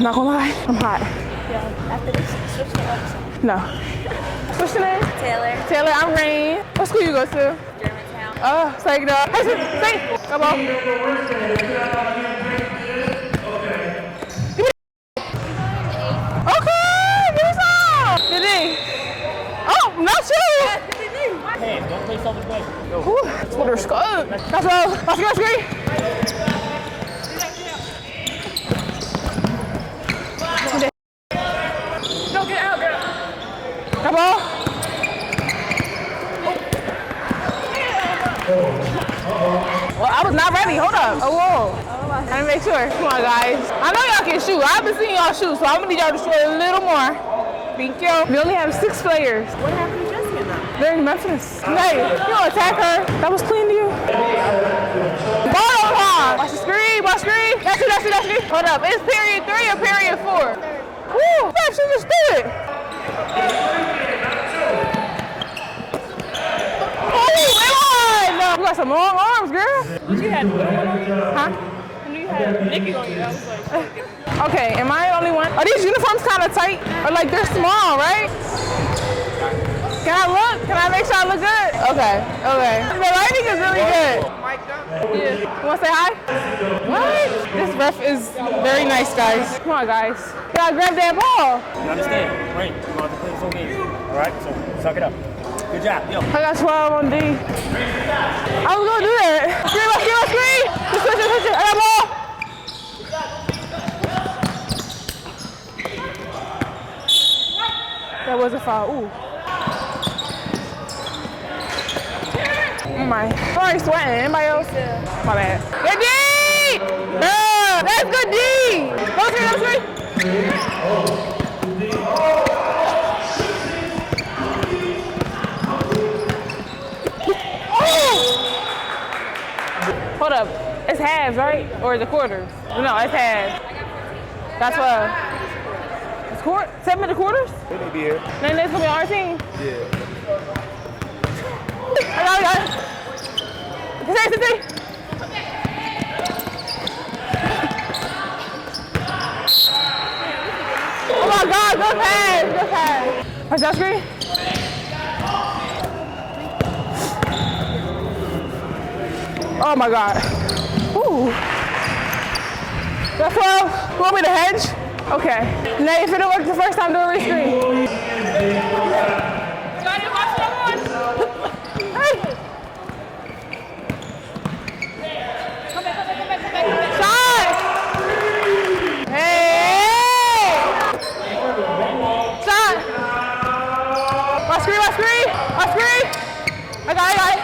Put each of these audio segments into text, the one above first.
Not gonna lie, I'm hot. Yeah, after this, switch to other side. No. What's your name? Taylor. Taylor, I'm Rain. What school you go to? Germantown. Oh, say no. Hey, say, come on. Okay, give me some. Good day. Oh, not you. Hey, don't play self-defense. Ooh, that's what they're scared. That's all. Let's go, screen. Don't get out, girl. Come on. Well, I was not ready. Hold up. Oh, whoa. Let me make sure. Come on, guys. I know y'all can shoot. I've been seeing y'all shoot, so I'm gonna need y'all to shoot a little more. Thank you. We only have 6 players. What happened to Jessica now? They're in Memphis. Hey, you don't attack her. That was clean to you. Ball on her. Watch the screen. Watch the screen. That's you. Hold up. It's period 3 or period 4? Woo! She just do it. You got some long arms, girl. You had little one on you? Huh? I knew you had Nikki on you. I was like, Okay, am I the only one? Are these uniforms kind of tight? Or like they're small, right? Can I look? Can I make sure I look good? Okay. The lighting is really good. Yeah. You want to say hi? What? This ref is very nice, guys. Come on, guys. You gotta grab that ball. You understand? Right. You're going to play this whole game. All right? So, suck it up. Good job. Yo. I got 12 on D. I was gonna do that. Screen. Just switch it. I got ball. That was a foul. Ooh. Oh my. Sorry, sweating. Anybody else? Yeah. My bad. Good D! That's good D! Go three. Hold up. It's halves, right? Or is it quarters? No, it's halves. That's what. It's 7 minute quarters? They may be here. Then it's gonna be our team. Yeah. I got it. Say. Oh my God, good pass. Watch that screen. Oh my God. Ooh. That's 12. You want me to hedge? Okay. Nay, if it don't work the first time, do a rescreen. Shot! Hey! Shot! My screen! I got it.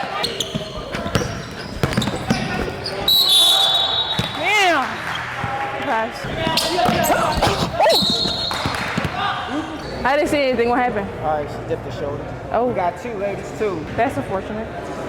I didn't see anything. What happened? All right, she dipped the shoulder. Oh. We got 2 ladies, too. That's unfortunate.